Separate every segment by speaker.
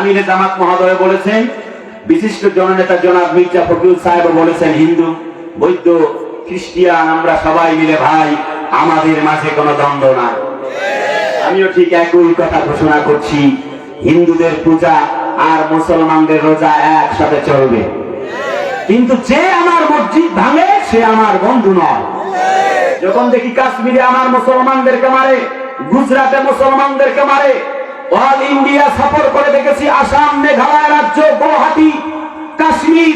Speaker 1: আমিরে জামাত মহোদয় বলেছেন, বিশিষ্ট জননেতা জনাব মির্জা ফখরুল সাহেব বলেছেন, হিন্দু বৌদ্ধ খ্রিস্টান আমরা সবাই মিলে ভাই, আমাদের মাঝে কোনো দ্বন্দ্ব নাই। আমিও ঠিক একই কথা ঘোষণা করছি, হিন্দুদের পূজা আর মুসলমানদের রোজা একসাথে চলবে। কিন্তু যে আমার মসজিদ ভাঙে সে আমার বন্ধু নয়। যখন দেখি কাশ্মীরে আমার মুসলমানদেরকে মারে, গুজরাটে মুসলমানদেরকে মারে, অল ইন্ডিয়া সফর করে দেখেছি, আসাম, মেঘালয় রাজ্য, গুয়াহাটি, কাশ্মীর,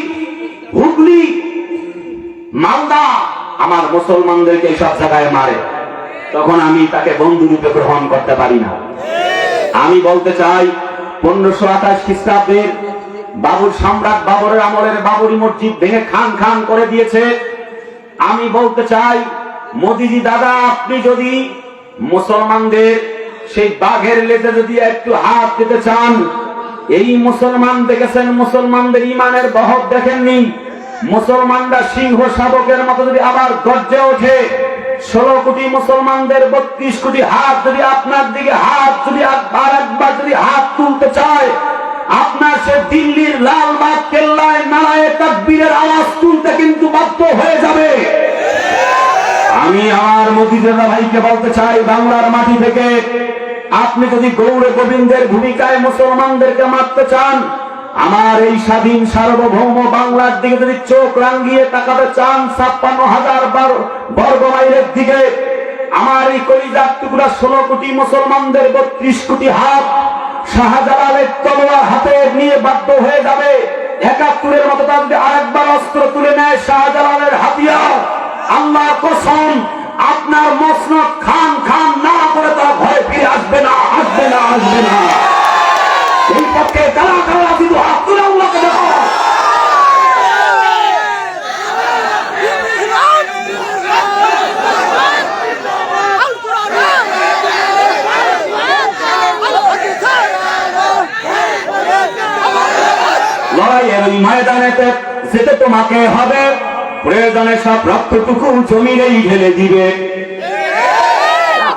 Speaker 1: হুগলি, মালদা আমার মুসলমানদেরকে সব জায়গায় মারে, তখন আমি তাকে বন্ধু রূপে গ্রহণ করতে পারি না। আমি বলতে চাই 1528 খ্রিস্টাব্দের বাবুর সম্রাট বাবরের আমলের বাবরি মসজিদ ভেঙে খান খান করে দিয়েছে। আমি বলতে চাই, মোদিজি দাদা, আপনি যদি মুসলমানদের সেই বাঘের লেজে যদি একটু হাত দিতে চান, এই মুসলমান দেখেছেন, মুসলমানদের ইমানের বহর দেখেননি, মুসলমানরা সিংহ শাবকের মতো যদি আবার গর্জে ওঠে, 16 কোটি মুসলমানদের 32 কোটি হাত যদি আপনার দিকে হাত যদি একবার যদি হাত তুলতে চায়, আপনার সে দিল্লির লালবাগ কেল্লায় নারায়ে তাকবীরের আওয়াজ তুলতে কিন্তু বাধ্য হয়ে যাবে। আমি আমার মোদিদাদা ভাইকে বলতে চাই, বাংলার মাটি থেকে আপনি যদি গৌর গোবিন্দের ভূমিকায় মুসলমানদেরকে মারতে চান, আমার এই স্বাধীন সার্বভৌম বাংলার দিকে যদি চোখ রাঙিয়ে তাকাতে চান, 56,000 বর্গ মাইলের দিকে, আমার এই কলিজার টুকরা 16 কোটি মুসলমানদের 32 কোটি হাত শাহজালালের তলোয়ার হাতে নিয়ে বাধ্য হয়ে যাবে। 71-এর মতো তার যদি আরেকবার অস্ত্র তুলে নেয় শাহজালালের হাতিয়ার, আল্লাহর কসম আপনার মসনদ খান খান না করে তারা ভয় ফিরে আসবে না, আসবে না, আসবে না। এই পক্ষে কারা কারা কিন্তু হাত তুলে আল্লাহকে দেখো। লড়াইয়ের ওই ময়দানেতে যেতে তোমাকে হবে, প্রয়োজনে সব রক্তটুকু জমিরেই ঢেলে দিবে।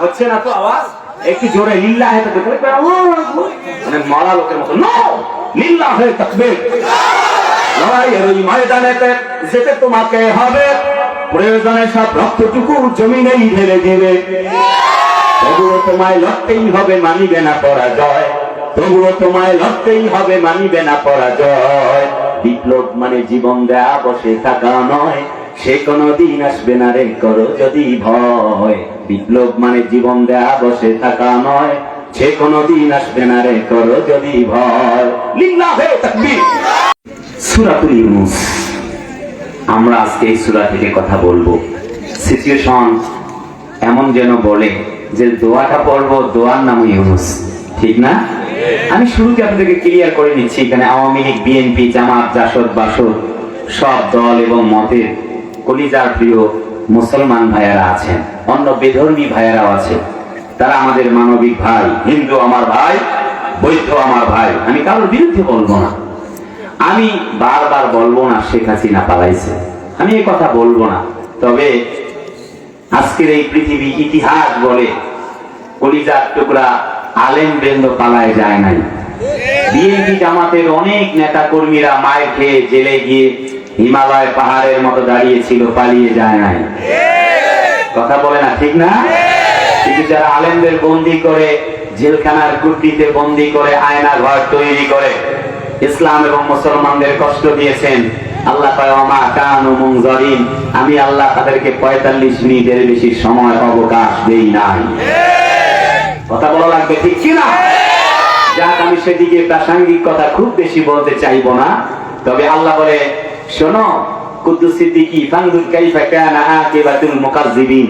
Speaker 1: হচ্ছে না তো আওয়াজ? একটু জোরে লিল্লাহে তাকবীর, মানে মরা লোকের মতো নো, লিল্লাহে তাকবীর। লড়াইয়ের ওই ময়দানেতে যেতে তোমাকে হবে, প্রয়োজনে সব রক্তটুকু জমিনেই ঢেলে দিবে। তবুও তোমায় লড়তেই হবে, মানিবে না পরাজয়। তবুও তোমায় লড়তেই হবে, মানিবে না পরাজয়। বিপ্লব মানে জীবন দেয়া বসে থাকা নয়, সে কোনদিন আসবে না রে করো যদি ভয়। বিপ্লব মানে জীবন দেয়া বসে থাকা নয়, সে কোনদিন আসবে না রে করো যদি ভয়। লিল্লাহে তাকবীর। সূরাতুল ইউনূস, আমরা আজকে এই সূরা থেকে কথা বলবো। সিচুয়েশন এমন যেন বলে যে দোয়াটা পড়বো, দোয়ার নাম ইউনূস, ঠিক না? আমি শুরুতে আপনাদেরকে ক্লিয়ার করে দিচ্ছি, এখানে আওয়ামী লীগ, বিএনপি, জামাত, জাসদ, বাসদ সব দল এবং মতের কলিজার প্রিয় মুসলমান ভাইয়েরা আছেন, অন্য বেধর্মী ভাইয়েরাও আছে। তারা আমাদের মানবিক ভাই। হিন্দু আমার ভাই, বৌদ্ধ আমার ভাই। আমি কারোর বিরুদ্ধে বলবো না, আমি বারবার বলবো না শেখ হাসিনা পালাইছে, আমি এই কথা বলবো না। তবে আজকের এই পৃথিবী ইতিহাস বলে কলিজার টুকরা আলেম বৃন্দ পালায় যায় নাই। বিএনপি জামাতের অনেক নেতা কর্মীরা মায়ের খেয়ে জেলে গিয়ে হিমালয় পাহাড়ের মতো দাঁড়িয়েছিল, পালিয়ে যায় নাই। কথা বলে না, ঠিক না? কিন্তু যারা আলেমদের বন্দী করে, জেলখানার কুটিতে বন্দী করে, আয়না ঘর তৈরি করে ইসলাম এবং মুসলমানদের কষ্ট দিয়েছেন, আল্লাহ কয় ওমা কানু মুনজারিন, আমি আল্লাহ তাদেরকে 45 মিনিটের বেশি সময় অবকাশ দেই নাই। কথা বলা লাগবে, ঠিক কিনা? যাক, আমি সেদিকে প্রাসঙ্গিক কথা খুব বেশি বলতে চাইবো না। তবে আল্লাহ বলে, শোনো কুদ্দুস সিদ্দিকী, ফানজুর কাইফা কানা আকিবাতুল মুকাজ্জিবিন,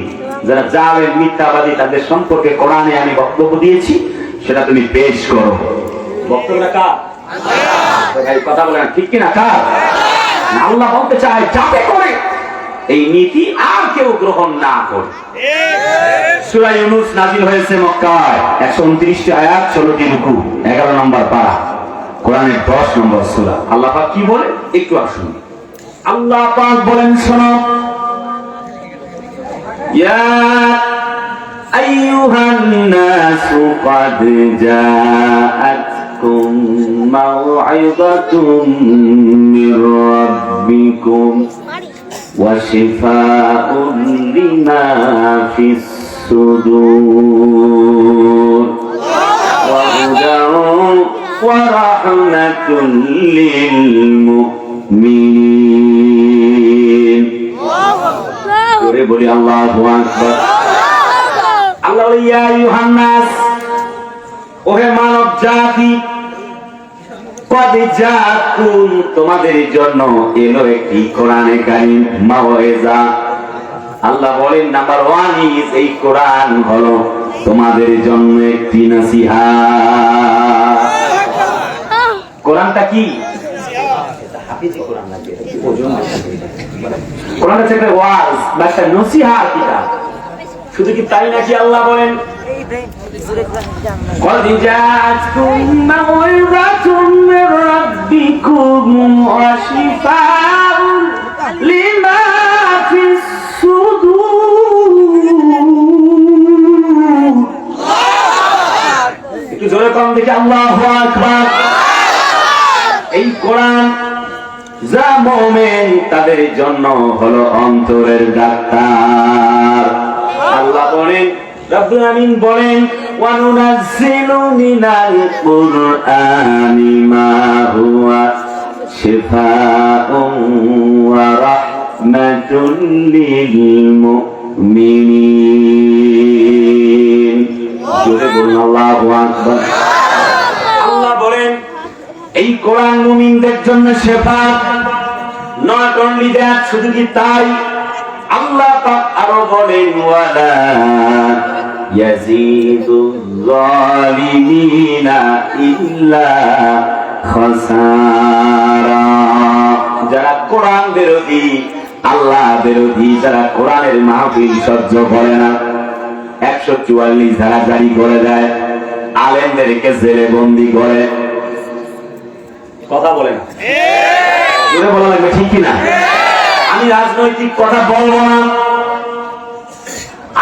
Speaker 1: যারা জালেম মিথ্যাবাদী তাদের সম্পর্কে কোরআনে আমি বক্তব্য দিয়েছি, সেটা তুমি পেশ করো। বক্তব্যটা কার? ভাই কথা বলেন, ঠিক কিনা? কার? আল্লাহ বলতে চায় যাতে করে এই নীতি আর কেউ গ্রহণ না করে। সূরা ইউনূস নাযিল হয়েছে মক্কায়, 129টি আয়াত, 16টি রুকু, 11 নম্বর পারা, কোরআনের 10 নম্বর সূরা। আল্লাহ পাক কি বলে একটু আসুন। আল্লাহ পাক বলেন, শোনো, ইয়া আইয়ুহান নাসু ক্বাদ জাআত جاءتكم موعظة من ربكم وشفاء لما في الصدور وهدى ورحمة للمؤمنين. بولي الله أكبر. আল্লাহ ইয়া আইয়ুহান নাস, ওহে মানব জাতি, কদ জাআকুম, তোমাদের জন্য এলো একটি কোরআনে কারীম মাওয়াইজা। আল্লাহ বলেন নাম্বার 1 ইজ এই কোরআন হলো তোমাদের জন্য একটি নসিহত। কোরআনটা কি? হাফিজি কোরআন লাগে, কোরআন হচ্ছে একটা ওয়াজ বা একটা নসিহত কিতাব। শুধু কি তাই নাকি? আল্লাহ বলেন قد جاءتكم موعظة من ربكم وشفاء لما في الصدور. একটু জোরে কম দেখি আল্লাহু আকবার। এই কোরআন যা মুমিন তাদের জন্য হলো অন্তরের ডাক্তার। আল্লাহ বলেন, রব্বুল আমিন বলেন, ওয়া নুনাজ্জিলু মিনাল কুরআনি মা হুয়া শিফাউন ওয়া রাহমাতুল লিল মুমিনিন। জোরে বলুন আল্লাহু আকবার। আল্লাহ বলেন এই কোরআন মুমিনদের জন্য শিফা, নট অনলি দ্যাট, শুধু কি তাই? আল্লাহ পাক আরো বলেন ওয়ালা ইয়াজিদুয যালিমিনা ইল্লা খাসারা। যারা কোরআন বিরোধী, আল্লাহ বিরোধী, যারা কোরআনের মাহফিল সহ্য করে না, 144 ধারা জারি করে দেয়, আলেমদেরকে জেলে বন্দী করে, কথা বলে না, জোরে বলা লাগবে ঠিক কিনা? আমি রাজনৈতিক কথা বলবো না,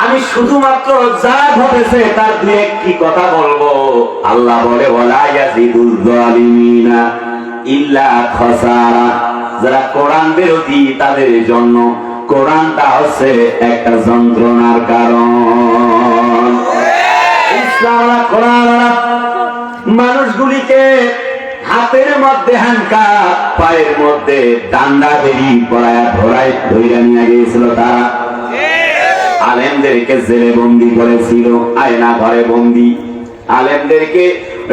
Speaker 1: আমি শুধুমাত্র যা ঘটেছে তার দুই একটি কথা বলবো। আল্লাহ বলে ওয়ালা ইয়াজিদুল যালিমিনা ইল্লা খাসারা। যারা কোরআন বিরোধী তাদের জন্য কোরআনটা হচ্ছে একটা যন্ত্রণার কারণ। ইসলাম কোরআন মানুষগুলিকে হাতের মধ্যে হ্যান্ডকাপ, পায়ের মধ্যে ডান্ডা বেরি পড়ায় ধরায় ধইরা নিয়ে গিয়েছিল। তারা আলেমদেরকে জেলে বন্দী করেছিল, আয়না ঘরে বন্দী। আলেমদেরকে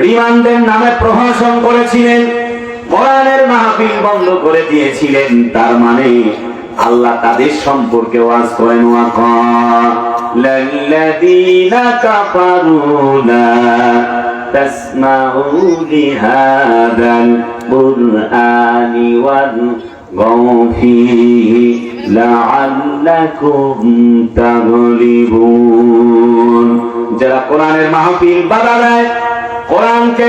Speaker 1: রিমান্ডের নামে প্রহসন করেছিলেন, কোরআনের মাহফিল বন্ধ করে দিয়েছিলেন। তার মানে আল্লাহ তাদের সম্পর্কে ওয়াজ করেন, ওয়াকাল্লাযীনা কাফারু লা তাসমাউ লিহাযাল কুরআনি ওয়ালগাউ ফীহি লাআল্লাকুম তাগলিবুন। যারা কোরআনের মাহফিল বাধা দেয়, কোরআনকে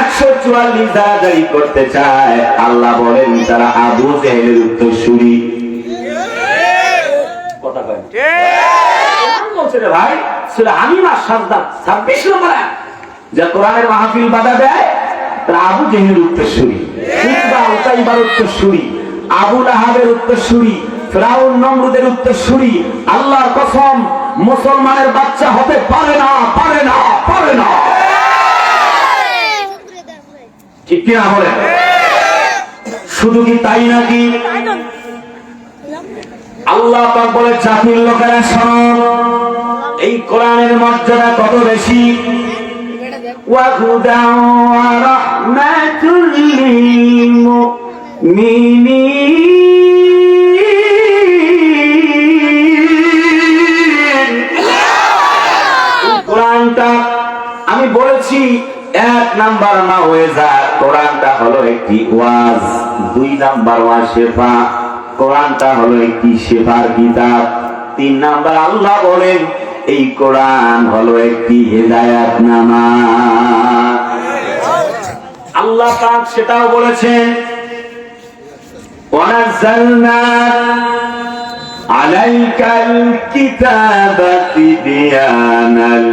Speaker 1: 144 ধারা জারি করতে চায়, আল্লাহ বলেন তারা আবু জেহেলের উত্তরসূরি। কথা কয় ঠিক বলছে রে ভাই। সূরা আমিনা সাজদা 26 নম্বর আয়াত। যারা কোরআনের মাহফিল বাধা দেয় তারা আবু জেহেলের উত্তরসূরি, উতবা উতাইবার উত্তরসূরি, আবু লাহাবের উত্তরসূরি, ফিরাউন নমরুদের উত্তরসূরি। আল্লাহর কসম, মুসলমানের বাচ্চা হতে পারে না, পারে না, পারে না। ঠিক কিনা বলেন? শুধু কি তাই নাকি? আল্লাহ পাক বলে জাতির লোকেরা শোনো, এই কোরআনের মর্যাদা কত বেশি। ওয়া হুদা ওয়া রাহমাতুল লিল মুমিনিন। কোরআনটা আমি বলেছি 1 নাম্বার মাওয়াইজা, কোরআনটা হলো একটি ওয়াজ। 2 নাম্বার ওয়াজ শিফা, কোরআনটা হলো একটি শিফার কিতাব। 3 নাম্বার আল্লাহ বলেন এই কোরআন হলো একটি হেদায়েতনামা। আল্লাহ পাক সেটাও বলেছেন, ওয়ানাজ্জালনা আলাইকাল কিতাবা তিবয়ানাল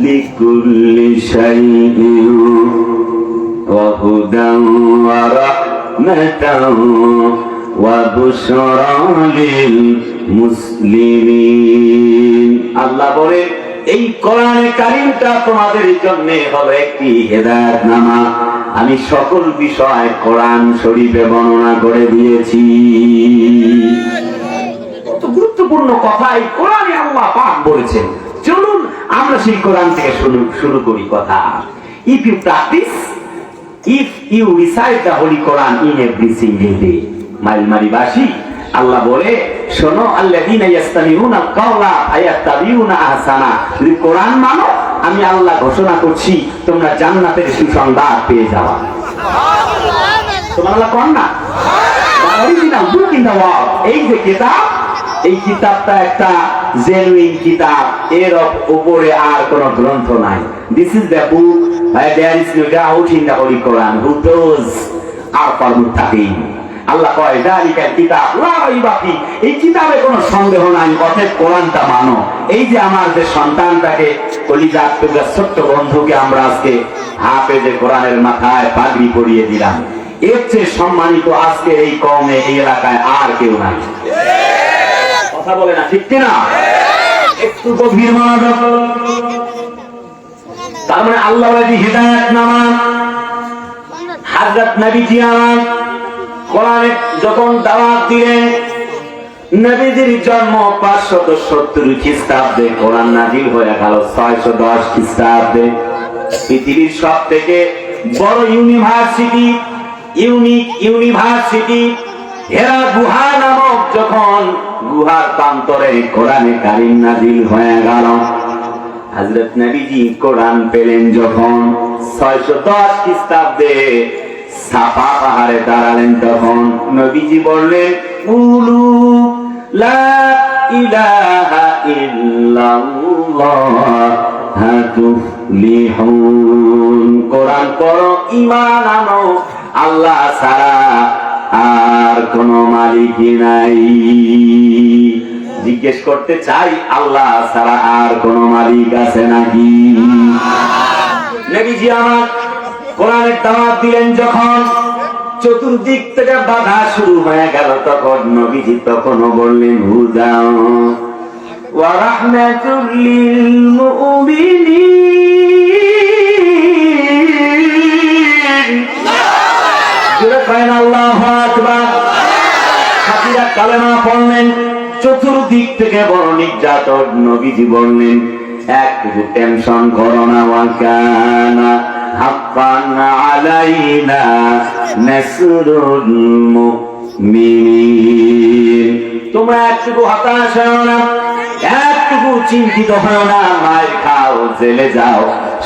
Speaker 1: লিকুল্লি শাইইন ওয়া হুদান ওয়া রাহমাতান ওয়া বুশরা লিল মুসলিমিন। আল্লাহ বলে এই কোরআনে কারীমটা তোমাদের জন্য হলো একটি হেদায়েতনামা। আমি সকল বিষয় কোরআন শরীফে বর্ণনা করে দিয়েছি। কত গুরুত্বপূর্ণ কথা এই কোরআনে আল্লাহ পাক বলেছেন। চলুন আমরা সেই কোরআন থেকে শুরু করি কথা। If you practice, if you recite the Holy Quran in every single day, মাইলমারিবাসী আল্লাহ বলে শোনো, আল্লাযীনা ইয়াসতামিউনা আল-কাওলা ফায়াত্তাবিউনা আহসানা। যদি কোরআন মানো, আমি আল্লাহ ঘোষণা করছি তোমরা জান্নাতের সুসংবাদ পেয়ে যাবে। সুবহানাল্লাহ। কোন না original book in the world. এই যে কিতাব, এই কিতাবটা একটা জেনুইন কিতাব, এর উপরে আর কোনো গ্রন্থ নাই। This is the book there is no doubt in the holy Quran who those are for মুত্তাকিন। আল্লাহ কয় যালিকাল কিতাব লা রাইবা ফি, এই কিতাবে কোনো সন্দেহ নাই, অতএব কোরআনটা মানো। এই যে আমার যে সন্তানটাকে কলিজার টুকরা ছোট্ট বন্ধুকে আমরা আজকে হাফেজে কোরআনের মাথায় পাগড়ি পরিয়ে দিলাম, এর চেয়ে সম্মানিত আজকে এই কওমে, এই এলাকায় আর কেউ নাই। কথা বলে না, ঠিক কিনা? একটু গভীর মনোযোগ। তার মানে আল্লাহ ওয়ালি হিদায়াতনামা হযরত নবীজি আমার কোরআনে যখন দাওয়াত দিলেন, নবীজির জন্ম 570 খ্রিস্টাব্দে, কোরআন নাযিল হয়ে গেল 610 খ্রিস্টাব্দে। পৃথিবীর সব থেকে বড় ইউনিভার্সিটি, ইউনিভার্সিটি হেরা গুহা নামক যখন গুহার প্রান্তরে কোরআনে কারীম নাযিল হয়ে গেল, হযরত নবীজি কোরআন পেলেন যখন 610 খ্রিস্টাব্দে সাফা পাহাড়ে দাঁড়ালেন, তখন নবীজি বললেন কুলু লা ইলাহা ইল্লাল্লাহ তুফলিহুন। কোরআন পড়ো, ঈমান আনো, আল্লাহ ছাড়া আর কোন মালিক নাই। জিজ্ঞেস করতে চাই, আল্লাহ ছাড়া আর কোন মালিক আছে নাকি? নবীজি আমার কোরআনের দাওয়াত দিলেন যখন, চতুর্দিক থেকে বাধা শুরু হয়ে গেল, তখন নবীজি তখনও বললেন হুদাও ওয়া রাহমাতুল লিল মুমিনিন। জোরে করেন আল্লাহু আকবার। সাথীরা কালেমা পড়লেন, চতুর্দিক থেকে বড় নির্যাতন। নবীজি বললেন একটু টেনশন করো না, ওয়া কানা হাক্কান আলাইনা নাসরুল মুমিনিন। তোমরা একটু হতাশ হও না, একটু চিন্তিত হও না, মায়ের খাও, জেলে যাও।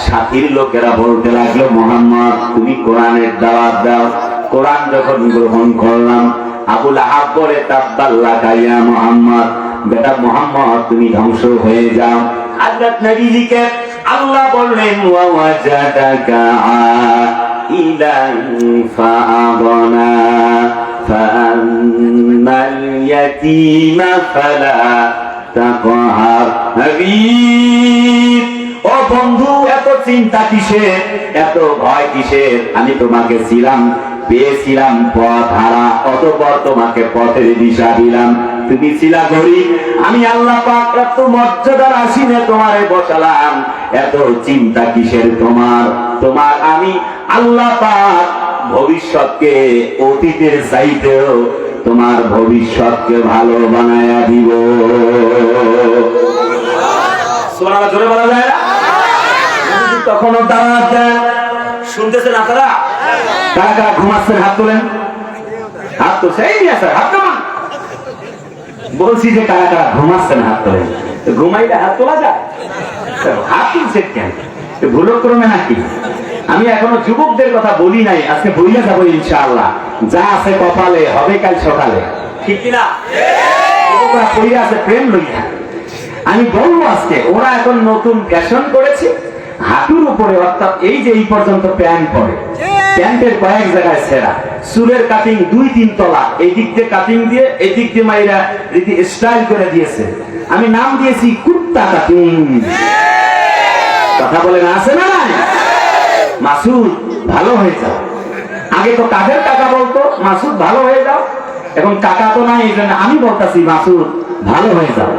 Speaker 1: সাথীর লোকেরা বলতে লাগলো মুহাম্মদ তুমি কোরআনের দাওয়াত দাও। কোরআন যখন গ্রহণ করলাম, আবু লাহাব বলে তাব্বাল্লাকা ইয়া মুহাম্মদ, বেটা মুহাম্মদ তুমি ধ্বংস হয়ে যাও। হযরত নবীজিকে আল্লাহ বললেন ওয়া ওয়াজাদাকা আইলান ফাআগনা ফাআম্মাল ইয়াতীমা ফালা তাকহার। হাবিব, ও বন্ধু, এত চিন্তা কিসের, এত ভয় কিসের? আমি তোমাকে পেয়েছিলাম পথ হারা, অতঃপর তোমাকে পথের দিশা দিলাম। তুমি ছিলা গরীব, আমি আল্লাহ পাক এত মর্যাদার আসীনে তোমারে বসালাম। এত চিন্তা কিসের তোমার? আমি আল্লাহ পাক ভবিষ্যৎকে অতীতের চাইতেও তোমার ভবিষ্যৎকে ভালো বানায়া দিব। সুবহানাল্লাহ, জোরে বলা যায় না? তখনও দাওয়াত দেন। শুনতেছেন আপনারা? কারা কারা ঘুমাচ্ছেন হাত তোলেন। হাত তো সেই আছে, হাত তোলেন। বলছি যে কারা কারা ঘুমাচ্ছেন হাত তোলেন। ঘুমাইলে হাত তোলা যায়? হাত তুলছে কেন? ভুল ক্রমে নাকি? আমি এখনো যুবকদের কথা বলি নাই, আজকে বইলে যাবো ইনশাআল্লাহ। যা আছে কপালে হবে কাল সকালে, ঠিক কিনা? যুবকরা পড়ে আছে প্রেম লইয়া। আমি বলবো আজকে ওরা এখন নতুন ফ্যাশন করেছে, হাঁটুর উপরে, অর্থাৎ এই যে এই পর্যন্ত প্যান্ট পরে, প্যান্টের কয়েক জায়গায় ছেঁড়া, চুলের কাটিং 2-3 তলা, এই দিক দিয়ে কাটিং দিয়ে এই দিক দিয়ে মাইরা রীতি স্টাইল করে দিয়েছে। আমি নাম দিয়েছি কুত্তা কাটিং। কথা বলে না, আছে না নাই? মাসুদ ভালো হয়ে যাও। আগে তো কাদের টাকা বলতো মাসুদ ভালো হয়ে যাও, এখন টাকা তো নাই, এই জন্য আমি বলতাছি মাসুদ ভালো হয়ে যাও।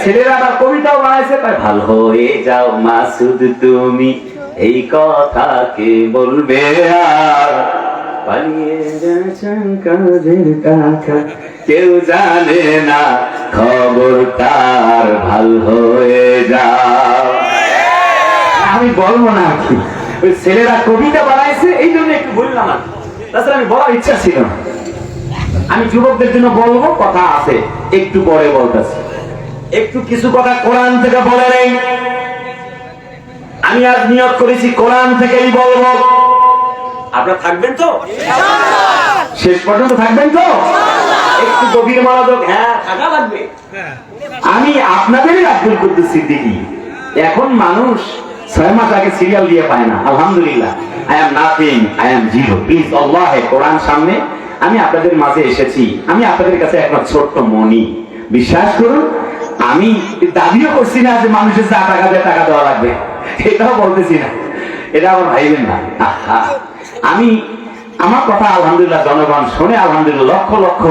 Speaker 1: ছেলেরা আবার কবিতাও বানাইছে, ভালো হয়ে যাও মাসুদ তুমি, এই কথা কে বলবে আর, পালিয়ে গেছেন কাজের টাকা কেউ জানে না খবর তার, ভালো হয়ে যাও। আমি বলবো না আর কি, ওই ছেলেরা কবিতা বানাইছে এই জন্য একটু বললাম আর, তাছাড়া আমি বলার ইচ্ছা ছিল না। আমি যুবকদের জন্য বলবো, কথা আছে একটু পরে বলতেছি, একটু কিছু কথা কোরআন থেকে বলে নেই। আমি আজ নিয়ত করেছি কোরআন থেকেই বলবো। আপনারা থাকবেন তো? শেষ পর্যন্ত থাকবেন তো? একটু গভীর মনোযোগ। হ্যাঁ, থাকা লাগবে। আমি আপনাদেরই আব্দুল কুদ্দুস সিদ্দিকী। এখন মানুষ 6 মাস আগে সিরিয়াল দিয়ে পায় না। আলহামদুলিল্লাহ, I am nothing, I am zero. Please আল্লাহ, কোরআন সামনে আমি আপনাদের মাঝে এসেছি। আমি আপনাদের কাছে একটা ছোট্ট মনি, বিশ্বাস করুন। আমি দাবিও করছি না যে মানুষের যা টাকা দেয় টাকা দেওয়া লাগবে, এটাও বলতেছি না, এটা আমার ভাইবেন না। আমি আমার কথা আলহামদুলিল্লাহ জনগণ শুনে, আলহামদুলিল্লাহ লক্ষ লক্ষ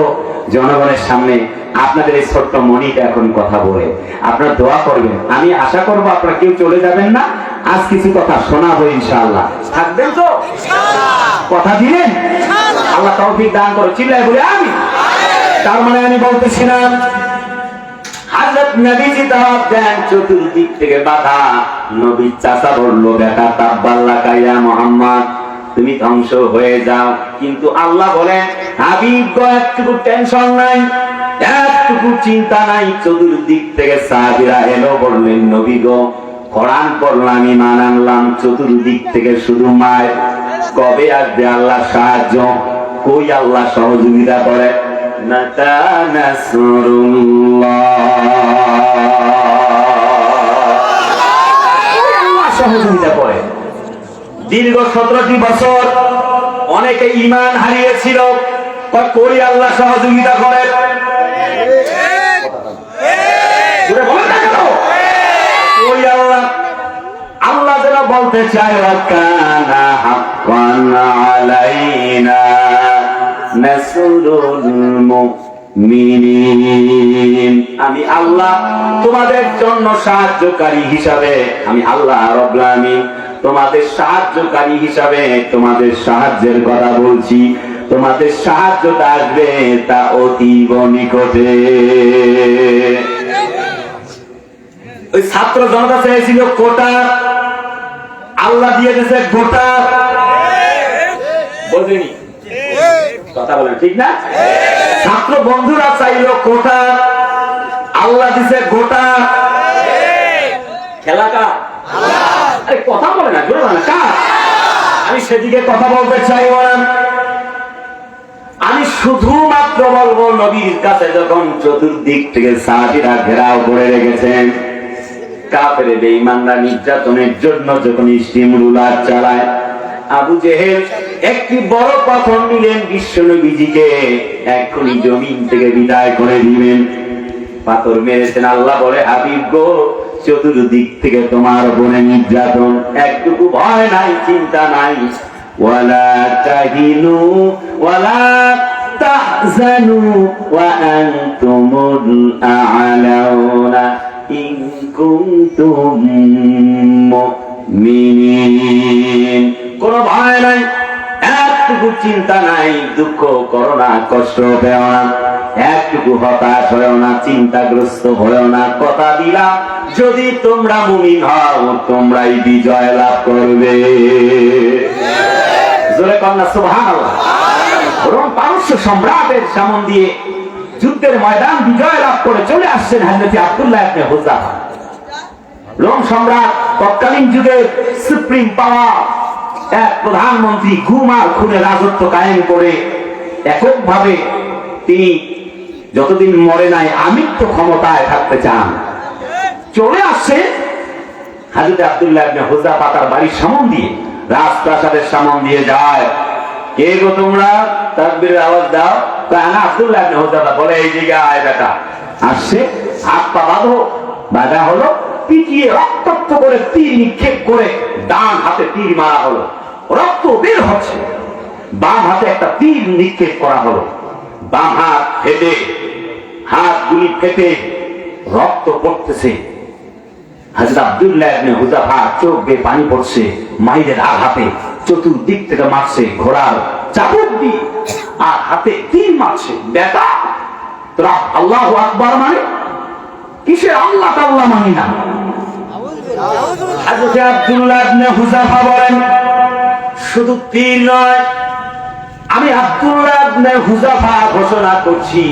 Speaker 1: জনগণের সামনে আপনাদের এই ছোট্ট মনিটা এখন কথা বলে আপনারা দোয়া করবেন। আমি আশা করবো আপনারা কেউ চলে যাবেন না। আজ কিছু কথা শোনাবো ইনশাআল্লাহ। থাকবেন তো? কথা দিলেন? আল্লাহ তৌফিক দান করো। চিল্লায় বলে আমি। তার মানে আমি বলতেছি না হযরত নবীজি দাওয়াত দেন, চতুর্দিক থেকে বাধা। নবী চাচা বলল, বেটা তাব্বাল্লাকা ইয়া মুহাম্মদ, তুমি ধ্বংস হয়ে যাও। কিন্তু আল্লাহ বলেন, হাবিব গো একটু টেনশন নাই, একটু চিন্তা নাই। চতুর্দিক থেকে সাহাবীরা এলো, বললেন নবী গো কোরআন পড়লাম, ঈমান আনলাম, চতুর্দিক থেকে শুধু মার, কবে আসবে আল্লাহ সাহায্য? কই আল্লাহ সহযোগিতা করে? মাতা নাসরুল্লাহ, আল্লাহ সহযোগিতা করে। দীর্ঘ 17টি বছর অনেকে ঈমান হারিয়েছিল, কই আল্লাহ সহযোগিতা করে? কই আল্লাহ? আল্লাহ যেন বলতে চায়, ওয়াকানা হাক্কান আলাইনা নাসরুল মুমিনিন। আমি আল্লাহ তোমাদের জন্য সাহায্যকারী হিসাবে, আমি আল্লাহ রাব্বুল আলামিন তোমাদের সাহায্যকারী হিসাবে তোমাদের সাহায্যের কথা বলছি। তোমাদের সাহায্যটা আসবে তা অতীব নিকটে। ওই ছাত্র জনতা চেয়েছিল কোটা, আল্লাহ দিয়ে দিয়েছে গোটা। বলবেনি? কথা বলেন ঠিক না? ছাত্র বন্ধুরা চাইল কোটা, আল্লাহ দিছে গোটা। খেলা কার? আরে কথা বলে না, জোরে বলে কার? আমি সেদিকে কথা বলতে চাই না। আমি শুধুমাত্র বলবো, নবীর কাছে যখন চতুর্দিক থেকে সাহাবীরা ঘেরাও করে রেখেছেন, কাফের বেঈমানরা নির্যাতনের জন্য যখন স্টিম রুলার চালায়, আবু জেহেল একটি বড় পাথর নিলেন, বিশ্ব নবীজিকে এখনই জমিন থেকে বিদায় করে দিবেন। পাথর মেরেছেন। আল্লাহ বলে, হাবিব গো চতুর্দিক থেকে তোমার উপরে নির্যাতন, একটুকু ভয় নাই, চিন্তা নাই। ওয়ালা তাহিনু ওয়ালা তাহজানু ওয়া আনতুমুল আ'লাউনা ইন কুনতুম মুমিনিন। কোনো ভয় নাই, একটুকু চিন্তা নাই, দুঃখ করো না, কষ্ট পেও না, একটুকু হতাশ হয়েও না, চিন্তাগ্রস্ত হয়েও না। কথা দিলাম, যদি তোমরা মুমিন হও তোমরাই বিজয় লাভ করবে। জোরে কন্যা সুবহানাল্লাহ। রোম পারস্য সম্রাটের সামন দিয়ে যুদ্ধের ময়দান বিজয় লাভ করে চলে আসছেন হযরত আব্দুল্লাহ ইবনে হুযাফা। রোম সম্রাট তৎকালীন যুগে সুপ্রিম পাওয়ার, এক প্রধানমন্ত্রী ঘুম আর খুনে রাজত্ব কায়েম করে এককভাবে তিনি যতদিন মরে নাই আমিত্ব ক্ষমতায় থাকতে চান। চলে আসছে হযরত আব্দুল্লাহ ইবনে হুযাফা তার বাড়ির সামন দিয়ে, রাজপ্রাসাদের সামন দিয়ে যায়। কে গো তোমরা? তাকবীরের আওয়াজ দাও। না, আব্দুল্লাহ ইবনে হুযাফা বলে, এই দিকে আয় বেটা। আসছে, হাত পা বাঁধো। বাঁধা হলো, পিটিয়ে রক্তাক্ত করে তীর নিক্ষেপ করে ডান হাতে তীর মারা হলো, রক্ত বের হচ্ছে। বাম হাতে একটা তীর নিক্ষেপ করা হলো, বাম হাত ফেটে, হাতগুলি ফেটে রক্ত পড়তেছে। হযরত আব্দুল্লাহ ইবনে হুযাফা চোখ বেয়ে পানি পড়ছে, মাইরের আঘাতে চতুর্দিক থেকে মারছে ঘোড়ার চাবুক দিয়ে, আর হাতে তীর মারছে। বেটা তোরা আল্লাহু আকবার মানে কিসের আল্লাহ তাআলা মানি না? হযরত আব্দুল্লাহ ইবনে হুযাফা বলেন, শুধু তীর নয়, আমি আব্দুল্লাহ ইবনে হুযাফা ঘোষণা করছি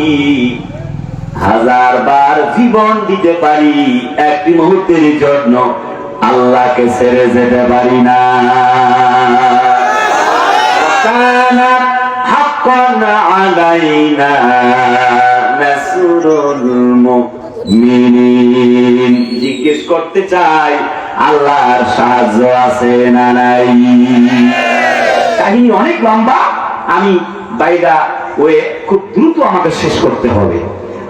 Speaker 1: 1000 বার জীবন দিতে পারি, একটি মুহূর্তের জন্য আল্লাহকে ছেড়ে যেতে পারি না। কানা হাক্কান আলাইনা নাসরুল মুমিনিন। জিজ্ঞেস করতে চাই, আল্লাহর সাহায্য আছে না নাই? কাহিনী অনেক লম্বা, আমি বাইরা ওয়ে খুব দ্রুত আমাকে শেষ করতে হবে।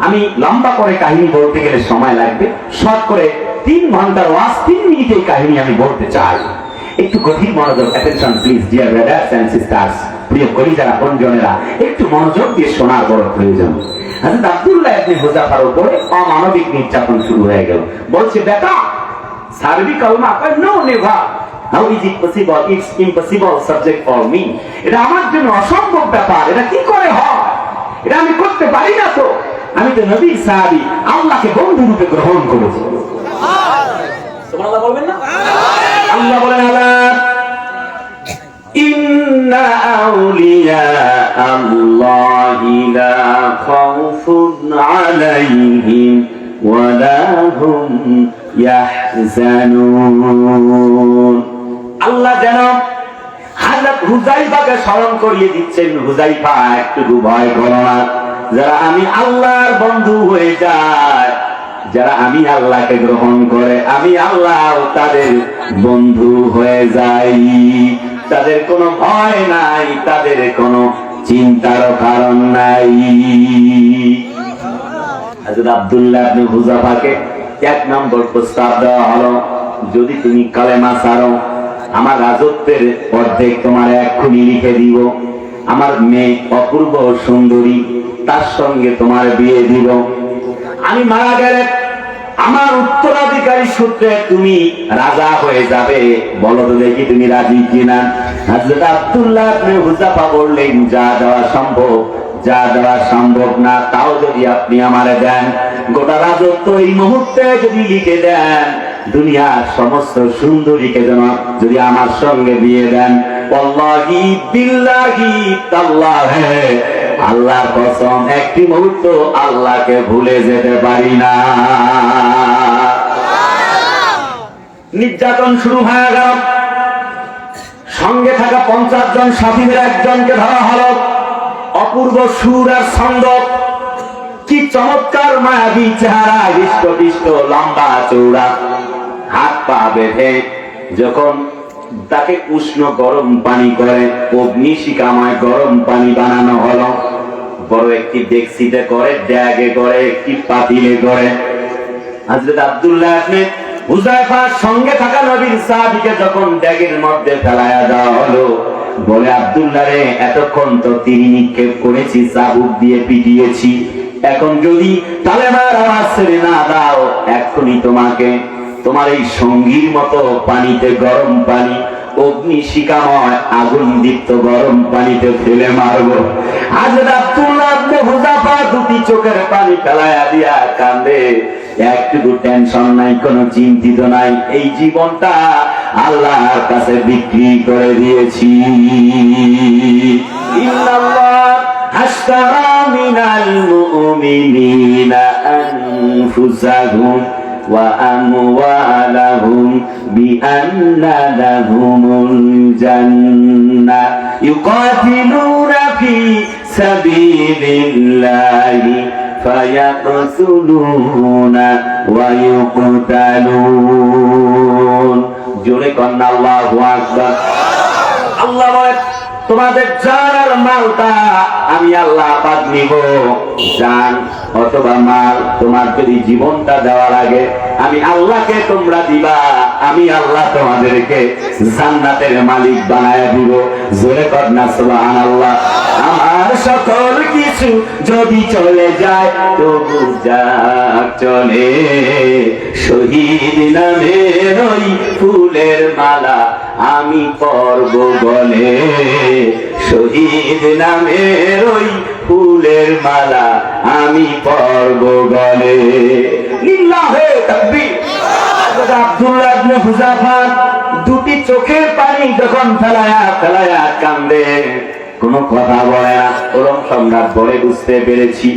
Speaker 1: আমি লম্বা করে কাহিনী বলতে গেলে সময় লাগবে, শর্ট করে 3 ঘন্টার ওয়াজ 3 মিনিটের কাহিনী আমি বলতে চাই। একটু গভীর মনোযোগ, attention please dear brothers and sisters, প্রিয় কলিজারা বন্ধুরা, একটু মনোযোগ দিয়ে শোনার বড় প্রয়োজন। হযরত আব্দুল্লাহ ইবনে হুযাফার উপরে অমানবিক নির্যাতন শুরু হয়ে গেল। বলছে, বেটা সার্বি কালমা, no never, how is it possible, it's impossible subject for me. এটা আমার জন্য অসম্ভব ব্যাপার, এটা কি করে হয়, এটা আমি করতে পারি না। তো আমি তো নবীর সাহাবী, আল্লাহকে বন্ধু রূপে গ্রহণ করেছি। সুবহানাল্লাহ বলবেন না? আল্লাহ বলেন, আলা ইন্না আউলিয়া আল্লাহি লা খাউফুন আলাইহিম ওয়া লা হুম ইয়াহজানুন। আল্লাহ যেন হযরত হুযাইফাকে স্মরণ করিয়ে দিচ্ছেন, হুযাইফা একটু ভয় করো না, যারা আমি আল্লাহর বন্ধু হয়ে যায়, যারা আমি আল্লাহকে গ্রহণ করে, আমি আল্লাহ তাদের বন্ধু হয়ে যাই, তাদের কোনো ভয় নাই, তাদের কোনো চিন্তার কারণ নাই। হযরত আব্দুল্লাহ ইবনে হুযাফাকে 1 নম্বর প্রস্তাব দেওয়া হলো, যদি তুমি কালেমা ছাড়ো, আমার রাজত্বের অর্ধেক তোমার এক্ষুনি লিখে দিব, আমার মেয়ে অপূর্ব সুন্দরী, তার সঙ্গে তোমার বিয়ে দিব, আমি মারা গেলে আমার উত্তরাধিকারী সূত্রে তুমি রাজা হয়ে যাবে, বলো তো দেখি তুমি রাজি কিনা। হযরত আব্দুল্লাহ ইবনে হুযাফা বললেন, যা দেওয়া সম্ভব, যা দেওয়া সম্ভব না তাও যদি আপনি আমারে দেন, গোটা রাজত্ব এই মুহূর্তে যদি লিখে দেন, দুনিয়ার সমস্ত সুন্দরীকে যেন যদি আমার সঙ্গে বিয়ে দেন, ওয়াল্লাহি বিল্লাহি তাল্লাহি, আল্লাহর কসম একটি মুহূর্ত আল্লাহকে ভুলে যেতে পারি না। নির্যাতন শুরু হয়ে গেল। সঙ্গে থাকা 50 জন সাথীদের একজনকে ধরা হলো। অপূর্ব সুর আর ছন্দ, কি চমৎকার মায়াবী চেহারা, হৃষ্টপুষ্ট, লম্বা চৌড়া, হাত পা বেঁধে যখন তাকে উষ্ণ গরম পানি করে অগ্নিশিখাময় গরম পানি বানানো হলো, বড় একটি ডেকসিতে করে, ড্যাগে করে, একটি পাতিলে করে, হযরত আব্দুল্লাহ ইবনে হুযায়ফার সঙ্গে থাকা নবীর সাহাবীকে যখন ড্যাগের মধ্যে ফেলায়া দেওয়া হলো, বলে, আব্দুল্লাহ রে, এতক্ষণ তো তীর নিক্ষেপ করেছি, চাবুক দিয়ে পিটিয়েছি, এখন যদি কালেমার আওয়াজ ছেড়ে না দাও, এক্ষুনি তোমাকে তোমার এই সঙ্গীর মতো পানিতে, গরম পানি, অগ্নিশিখাময় আগুন দীপ্ত গরম পানিতে ফেলে মারবো। হযরত আব্দুল্লাহ ইবনে হুযাফা দুটি চোখের পানি ফেলায়া দিয়া কান্দে, একটু টেনশন নাই, কোনো চিন্তিত নাই, এই জীবনটা আল্লাহর কাছে বিক্রি করে দিয়েছি। ইন্নাল্লাহ হাশতারা মিনাল মুমিনিনা আনফুসাহুম ওয়া আমওয়ালাহুম বিআন্না লাহুমুল জান্নাহ ইউকাতিলুনা ফি সাবিলিল্লাহি ফায়াকতুলুনা ওয়া ইউকতালুন। জোরে কন্না আল্লাহু আকবার। আল্লাহ বলে, তোমাদের জান আর মালটা আমি আল্লাহ পাক নিব। জান অথবা মাল, তোমার যদি জীবনটা দেওয়ার আগে আমি আল্লাহকে তোমরা দিবা, আমি আল্লাহ তোমাদেরকে জান্নাতের মালিক বানায় দিব। জোরে কর না সুবহানাল্লাহ। আমার সকল কিছু যদি চলে যায় তবু যাক চলে, শহীদ নামের ওই ফুলের মালা আমি পরব গলে, শহীদ নামের ওই ফুলের মালা আমি পরব গলে। লিল্লাহে তাকবীর। আব্দুল্লাহ ইবনে হুযাফা দুটি চোখের পানি যখন ফেলায়া কান্দে, কোনো কথা বলে না। ওরম সম্রাট বলে বুঝতে পেরেছি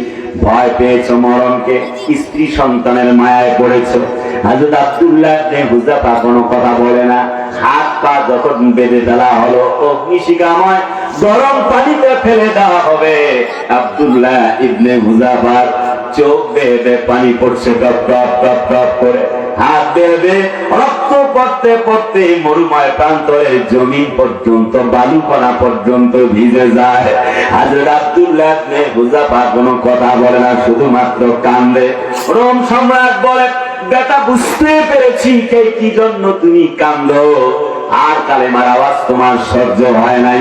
Speaker 1: ভয় পেয়েছ মরণকে, স্ত্রী সন্তানের মায়ায় পড়েছ। হযরত আব্দুল্লাহ ইবনে হুযাফা কোনো কথা বলে না। হাত পা যখন বেঁধে ফেলা হলো, অগ্নিশিখাময় গরম পানিতে ফেলে দেওয়া হবে, আব্দুল্লাহ ইবনে হুযাফার চোখ বেয়ে পানি পড়ছে টপ টপ টপ টপ করে। হাত বেয়ে রক্ত পড়তে পড়তে মরুময় প্রান্তরের জমিন পর্যন্ত, বালুকণা পর্যন্ত ভিজে যায়। হযরত আব্দুল্লাহ ইবনে হুযাফা কোনো কথা বলে না, শুধুমাত্র কান্দে। রোম সম্রাট বলে, বেটা বুঝতে পেরেছি কি জন্য তুমি কান্দো। আর কালেমার আওয়াজ তোমার সহ্য হয় নাই,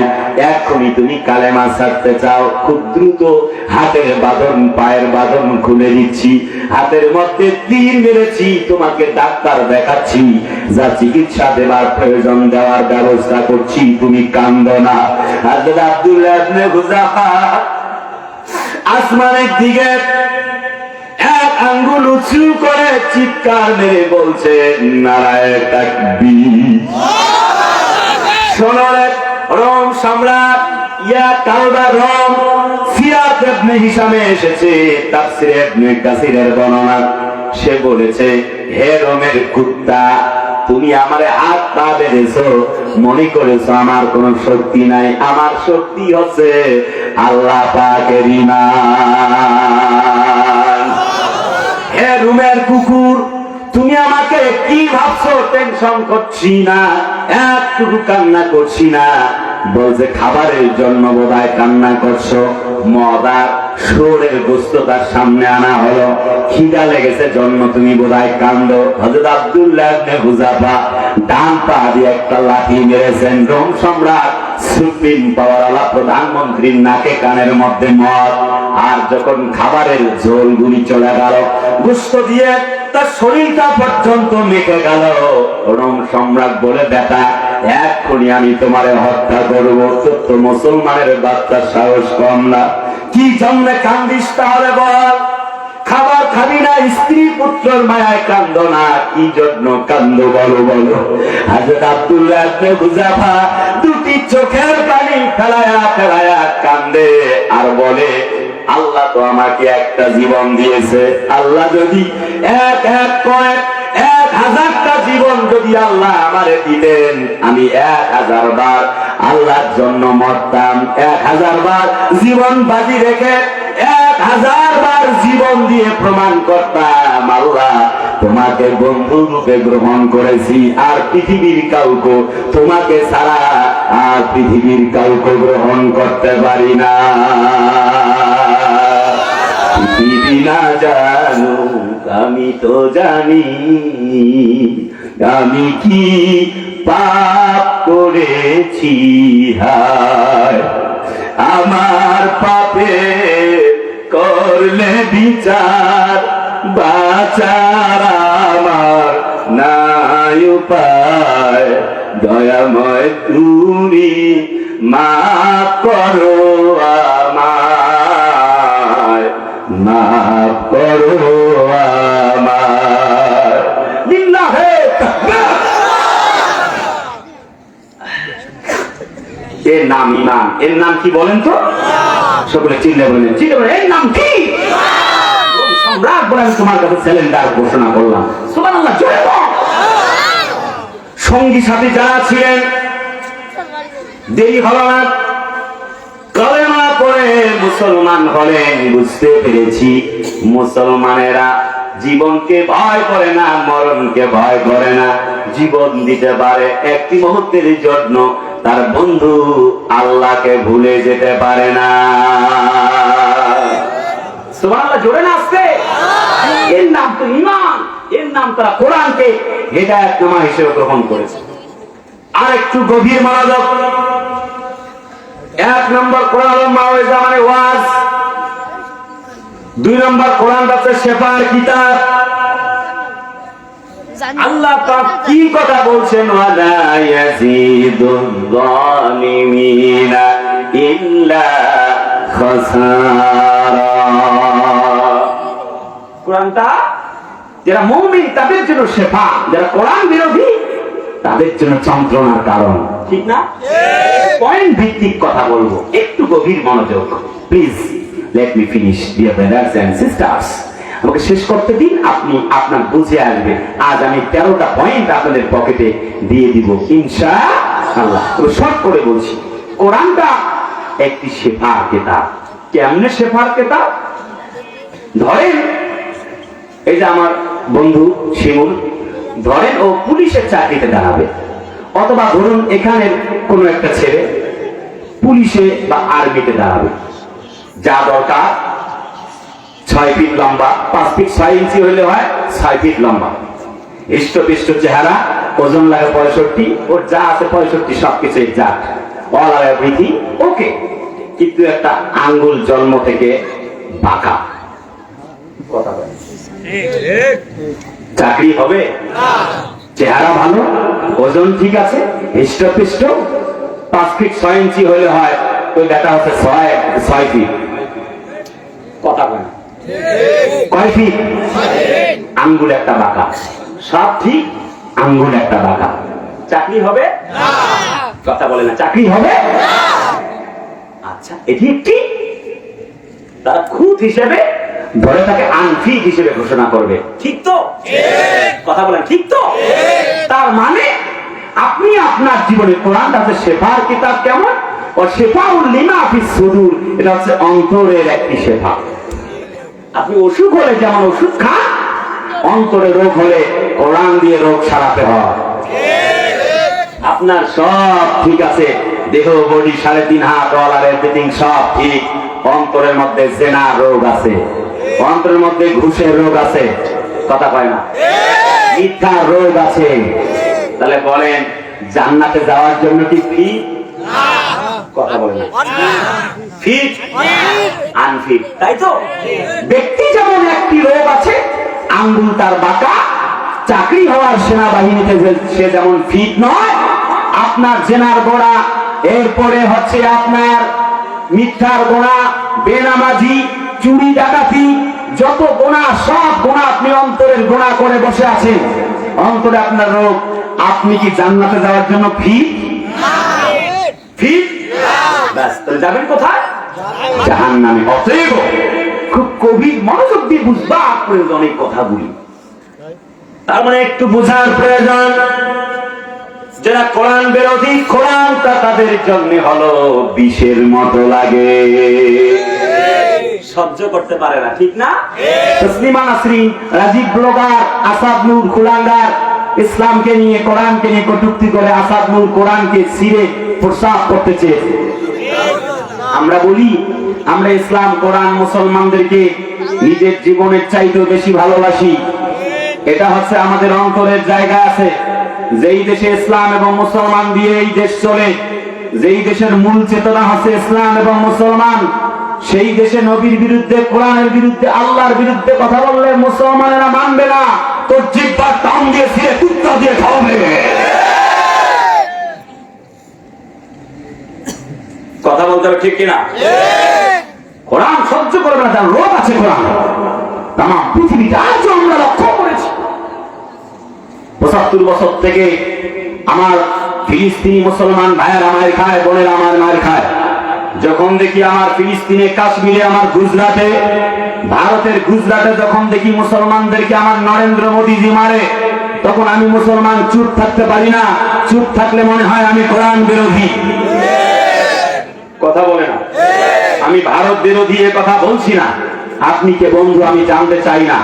Speaker 1: এখনই তুমি কালেমা ছাড়তে চাও। খুব দ্রুত হাতের বাঁধন, পায়ের বাঁধন খুলে দিচ্ছি, হাতের মধ্যে তীর মেরেছি, তোমাকে ডাক্তার দেখাচ্ছি, যা চিকিৎসা দেবার প্রয়োজন দেওয়ার ব্যবস্থা করছি, তুমি কান্দো না। হযরত আব্দুল্লাহ ইবনে হুযাফা আসমানের দিকে এক আঙ্গুল উঁচু করে চিৎকার মেরে বলছে, নারায়ে তাকবীর। শোনো রে রোম সম্রাট, ইয়া কালবা রোম, সিরাত ইবনে হিশামে এসেছে, তাফসীরে ইবনে কাসিরের বর্ণনা। সে বলেছে, হে রোমের কুত্তা, তুমি আমারে হাত পা বেঁধেছো, মনে করেছো আমার কোনো শক্তি নাই। আমার শক্তি হচ্ছে আল্লাহ পাকের ঈমান। হে রোমের কুকুর, তুমি আমাকে কি ভাবছো? টেনশন করছি না, একটুকু কান্না করছি না। বলছে খাবারের জন্য বোধহয় কান্না করছো। মদার শুয়োরের গোশত তার সামনে আনা হলো, খিদা লেগেছে জন্য তুমি বোধহয় কান্দো। হযরত আব্দুল্লাহ ইবনে হুযাফা ডান পা দিয়ে একটা লাঠি মেরেছেন। রোম সম্রাট সুপ্রিম পাওয়ারওয়ালা প্রধানমন্ত্রীর নাকে কানের মধ্যে মদ, আর যখন খাবারের ঝোল গুলি চলে গেল, গোশত দিয়ে তার শরীরটা পর্যন্ত মেখে গেল, রোম সম্রাট বলে, বেটা এক্ষুনি আমি তোমারে হত্যা করব। তো মুসলমানের বাচ্চা সাহস কম না, কি জন্য কান্দিস তাহলে বল? খাবার খাবি না, স্ত্রী পুত্রের মায়ায় কান্দ না, কি জন্য কান্দো বলো বলো? হযরত আব্দুল্লাহ ইবনে হুযাফা দুটি চোখের পানি ফেলায়া কান্দে আর বলে, আল্লাহ তো আমাকে একটা জীবন দিয়েছে, আল্লাহ যদি এক করে 1000টা জীবন যদি আল্লাহ আমারে দিতেন, আমি 1000 বার আল্লাহর জন্য মরতাম, 1000 বার জীবন বাজি রেখে 1000 বার জীবন দিয়ে প্রমাণ করতাম, আল্লাহ তোমাকে বন্ধু রূপে গ্রহণ করেছি, আর পৃথিবীর কাউকে তোমাকে ছাড়া আর পৃথিবীর কাউকে গ্রহণ করতে পারি না। পৃথিবী না জানো আমি তো জানি, আমি কি পাপ করেছি, হায় আমার পাপে করলে বিচার, বাঁচার আমার নাই উপায়, দয়াময় তুমি মাফ করো আমায়, মাফ করো আমায়। লিল্লাহে তাকবীর। এর নাম ইমান। এর নাম কি বলেন তো? সকলে চিল্লে বলেন, এর নাম কি? সম্রাট বলে, আমি তোমার কাছে সিলিন্ডার ঘোষণা করলাম। সুবহানাল্লাহ, জোরে বল। সঙ্গী সাথী যারা ছিলেন, দেরি হলো না, কালেমা পড়ে মুসলমান হলেন। বুঝতে পেরেছি মুসলমানেরা জীবনকে ভয় করে না, মরণকে ভয় করে না। জীবন দিতে পারে একটি মুহূর্তের জন্য, তার বন্ধু আল্লাহকে ভুলে যেতে পারে না। সুবহানাল্লাহ, জোরে না আসছে? এর নাম তো ঈমান, এর নাম তারা কোরআনকে হেদায়েতনামা হিসেবে গ্রহণ করেছে। আর একটু গভীর মনোযোগ। 1 নম্বর কোরআন মাওয়াইজা মানে ওয়াজ, 2 নম্বর কোরআন হচ্ছে শেফার কিতাব। আল্লাহ পাক কি কথা বলছেন? ওয়ালা ইয়াজিদুল যালিমিনা ইল্লা খাসারা। কোরআনটা যারা মুমিন তাদের জন্য শেফা, যারা কোরআন বিরোধী তাদের জন্য যন্ত্রণার কারণ। ঠিক না? পয়েন্ট ভিত্তিক কথা বলবো, একটু গভীর মনোযোগ please. Let me finish dear brothers and sisters. আমাকে শেষ করতে দিন, আপনি আপনার বুঝে আসবে। আজ আমি 13টা পয়েন্ট আপনাদের পকেটে দিয়ে দিব ইনশাআল্লাহ। তো শর্ট করে বলছি, কোরআনটা একটি শেফার কিতাব। কেমনে শেফার কিতাব? ধরেন এই যে আমার বন্ধু শিমুল, ধরেন ও পুলিশের চাকরিতে দাঁড়াবে, অথবা ধরুন এখানের কোন একটা ছেলে পুলিশে বা আর্মিতে দাঁড়াবে। যা দরকার 6 ফিট লম্বা, 5 ফিট 6 ইঞ্চি হইলে হয়, 6 ফিট লম্বা, হৃষ্টপুষ্ট চেহারা, ওজন লাগে 65, ওর যা আছে 65 সবকিছু এক্সাক্ট, অল আর এভরিথিং ওকে। কিন্তু একটা আঙ্গুল জন্ম থেকে বাঁকা। কথা বলে চাকরি হবে? চেহারা ভালো, ওজন ঠিক আছে, হৃষ্টপুষ্ট, 5 ফিট 6 ইঞ্চি হলে হয়, ওই ব্যাটা হচ্ছে 6 ফিট। কথা বলে কয় ফিট? আঙ্গুল একটা বাঁকা, সব ঠিক, আঙ্গুল একটা বাঁকা। চাকরি হবে? কথা বলে না, চাকরি হবে? আচ্ছা, এটি একটি তারা খুঁত হিসেবে ধরে তাকে আনফিট হিসেবে ঘোষণা করবে। ঠিক তো? কথা বলেন, ঠিক তো? তার মানে আপনি আপনার জীবনে কোরআনটা হচ্ছে শেফার কিতাব। কেমন? ও শেফাউল লিমা ফিস সুদূর, এটা হচ্ছে অন্তরের একটি শেফা। আপনি অসুখ হলে যেমন ওষুধ খান, অন্তরে রোগ হলে কোরআন দিয়ে রোগ সারাতে হয়। আপনার সব ঠিক আছে, দেহ বডি 3.5 হাত, ডলার এভরিথিং সব ঠিক, অন্তরের মধ্যে জেনা রোগ আছে, অন্তরের মধ্যে ঘুষের রোগ আছে। কথা কয় না? মিথ্যা রোগ আছে। তাহলে বলেন জান্নাতে যাওয়ার জন্য কি ফিট? কথা বলেন ফিট আনফিট, তাই তো? ব্যক্তি যেমন একটি রোগ আছে, আঙ্গুল তার বাঁকা, চাকরি হওয়ার সেনাবাহিনীতে সে যেমন ফিট নয়। আপনার জেনার গোড়া, এরপরে হচ্ছে আপনার মিথ্যার গোড়া, বেনামাজি, চুরি ডাকাতি, যত গোনা, সব গোনা আপনি অন্তরের গোনা করে বসে আছেন, অন্তরে আপনার রোগ। আপনি কি জান্নাতে যাওয়ার জন্য ফিট? ফিট? ব্যাস, তাহলে যাবেন কোথায়? জাহান্নামে। অতএব খুব গভীর মনোযোগ দিয়ে বুঝবার প্রয়োজন এই কথাগুলি। তার মানে একটু বোঝার প্রয়োজন, যারা কোরআন বিরোধী, কোরআনটা তাদের জন্য হলো বিষের মতো লাগে, সহ্য করতে পারে না। ঠিক না? তসলিমা নাসরিন, রাজীব ব্লগার, আসাদ নূর কুলাঙ্গার ইসলামকে নিয়ে, কোরআনকে নিয়ে কটূক্তি করে আসাদ নূর কোরআনকে ছিঁড়ে প্রসাব করতেছে। আমরা বলি আমরা ইসলাম, কোরআন, মুসলমানদেরকে নিজের জীবনের চাইতেও বেশি ভালোবাসি। এটা হচ্ছে আমাদের অন্তরের জায়গা আছে। যেই দেশে ইসলাম এবং মুসলমান দিয়ে এই দেশ চলে, যেই দেশের মূল চেতনা হচ্ছে ইসলাম এবং মুসলমান, সেই দেশে নবীর বিরুদ্ধে, কোরআনের বিরুদ্ধে, আল্লাহর বিরুদ্ধে কথা বললে মুসলমানেরা মানবে না। তোর জিহ্বা টান দিয়ে ছিঁড়ে কুত্তা দিয়ে খাওয়াবে। কথা বলতে হবে, ঠিক কিনা? কোরআন সহ্য করবে না, তার রোগ আছে কোরআন। তাম পৃথিবীটা আজও আমরা লক্ষ্য করেছি। 75 বছর থেকে আমার ফিলিস্তিনি মুসলমান ভাইয়ের আমার খায়, বোনেরা আমার মার খায়। যখন দেখি আমার ফিলিস্তিনে, কাশ্মীরে, আমার গুজরাটে, ভারতের গুজরাটে যখন দেখি মুসলমানদেরকে আমার নরেন্দ্র মোদীজি মারে, তখন আমি মুসলমান চুপ থাকতে পারি না। চুপ থাকলে মনে হয় আমি কোরআন বিরোধী। কথা বলে না? আমি ভারত বিরোধী এ কথা বলছি না। আপনি কে বন্ধু আমি জানতে চাই না।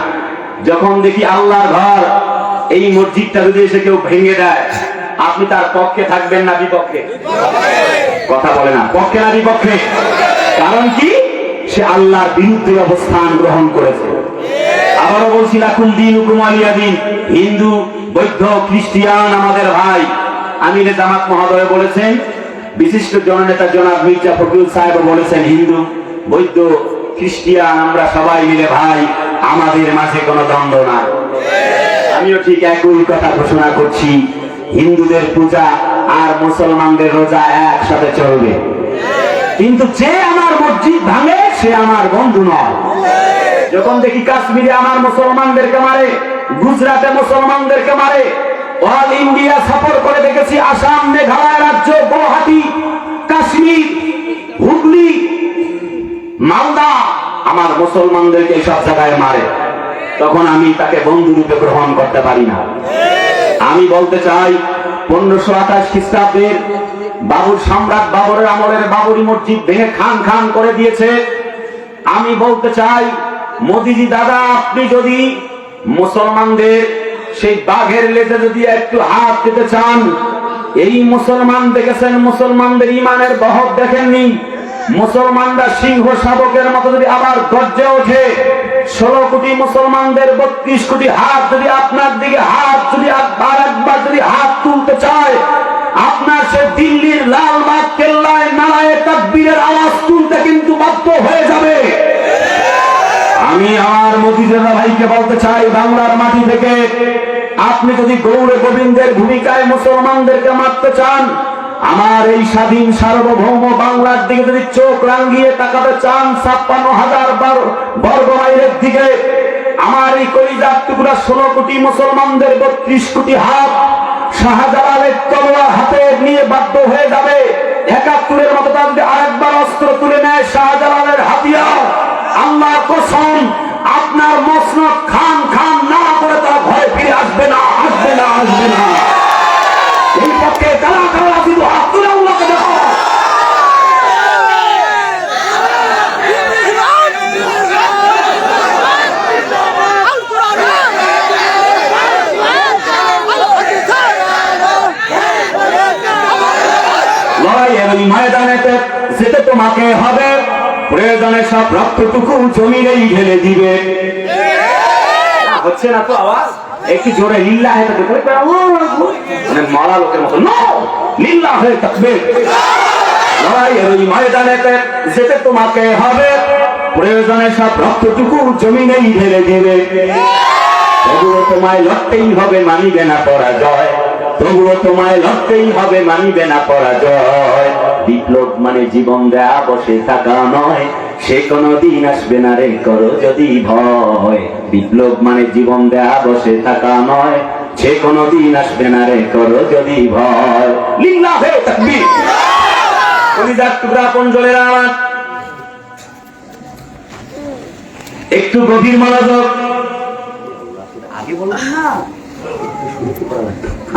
Speaker 1: যখন দেখি আল্লাহর ঘর, এই মসজিদটা যদি এসে কেউ ভেঙে দেয়, আপনি তার পক্ষে থাকবেন না বিপক্ষে? কথা বলে না, পক্ষে না বিপক্ষে? কারণ কি? সে আল্লাহর বিরুদ্ধে অবস্থান গ্রহণ করেছে। আবারও বলছি, লাকুম দীনুকুম ওয়ালিয়া দীন। হিন্দু, বৌদ্ধ, খ্রিস্টান আমাদের ভাই। আমিরে জামাত মহোদয় বলেছেন, বিশিষ্ট জননেতা জনাব মির্জা ফখরুল সাহেব বলেছেন, হিন্দু, বৌদ্ধ, খ্রিস্টান আমরা সবাই মিলে ভাই, আমাদের মাঝে কোনো দ্বন্দ্ব নাই। আমিও ঠিক একই কথা ঘোষণা করছি, হিন্দুদের পূজা আর মুসলমানদের রোজা একসাথে চলবে। কিন্তু যে আমার মসজিদ ভাঙে সে আমার বন্ধু নয়। যখন দেখি কাশ্মীরে আমার মুসলমানদেরকে মারে, গুজরাটে মুসলমানদেরকে মারে, অল ইন্ডিয়া সফর করে দেখেছি, আসাম, মেঘালয় রাজ্য, গুয়াহাটি, কাশ্মীর, হুগলি, মালদা আমার মুসলমানদেরকে সব জায়গায় মারে, তখন আমি তাকে বন্ধু রূপে গ্রহণ করতে পারি না। আমি বলতে চাই, 1528 খ্রিস্টাব্দের বাবুর সম্রাট বাবরের আমলের বাবরি মসজিদ ভেঙে খান খান করে দিয়েছে। আমি বলতে চাই, মোদিজি দাদা, আপনি যদি মুসলমানদের সেই বাঘের লেজে যদি একটু হাত দিতে চান, এই মুসলমান দেখেছেন, মুসলমানদের ইমানের বহর দেখেননি। মুসলমানরা সিংহ শাবকের মতো যদি আবার গর্জে ওঠে, 16 কোটি মুসলমানদের 32 কোটি হাত যদি আপনার দিকে হাত যদি একবার যদি হাত তুলতে চায়, আপনার সে দিল্লির লালবাগ কেল্লায় নারায়ে তাকবীরের আওয়াজ তুলতে কিন্তু বাধ্য হয়ে যাবে। আমি আমার মতিজাদা ভাইকে বলতে চাই, বাংলার মাটি থেকে আপনি যদি গৌর গোবিন্দের ভূমিকায় মুসলমানদেরকে মারতে চান, আমার এই স্বাধীন সার্বভৌম বাংলার দিকে যদি চোখ রাঙিয়ে তাকাতে চান, 56,000 বর্গ মাইলের দিকে, আমার এই কলিজার টুকরা 16 কোটি মুসলমানদের 32 কোটি হাত শাহজালালের তলোয়ার হাতে নিয়ে বাধ্য হয়ে যাবে। 71-এর মতো তার যদি আরেকবার অস্ত্র তুলে নেয় শাহজালালের হাতিয়ার, আল্লাহ কসম আপনার মসনদ খান খান না করে তারা ভয় ফিরে আসবে না, আসবে না, আসবে না। এই পক্ষে কারা কারা শুধু হাত তুলে আল্লাহকে দেখো। লড়াইয়ের ওই ময়দানেতে যেতে তোমাকে হবে, প্রয়োজনে সব রক্তটুকু জমিনেই ঢেলে দিবে। হচ্ছে না তো আওয়াজ? একটু জোরে লিল্লাহে তাকবীর, মানে মারা লোকের মতো নো, লিল্লাহে তাকবীর। লড়াইয়ের ওই ময়দানেতে যেতে তোমাকে হবে, প্রয়োজনে সব রক্তটুকু জমিনেই ঢেলে দিবে। তবুও তোমায় লড়তেই হবে, মানিবে না পরাজয়। তবুও তোমায় লড়তেই হবে, মানিবে না পরাজয়। বিপ্লব মানে জীবন দেয়া বসে থাকা নয়, সে কোনদিন আসবে না রে করো যদি ভয়। বিপ্লব মানে জীবন দেয়া বসে থাকা নয়, সে কোনদিন আসবে না রে করো যদি ভয়। লিল্লাহে তাকবীর। কলিজার টুকরা পঞ্জলের আওয়াজ, একটু গভীর মনোযোগ। আগে বলবেন না,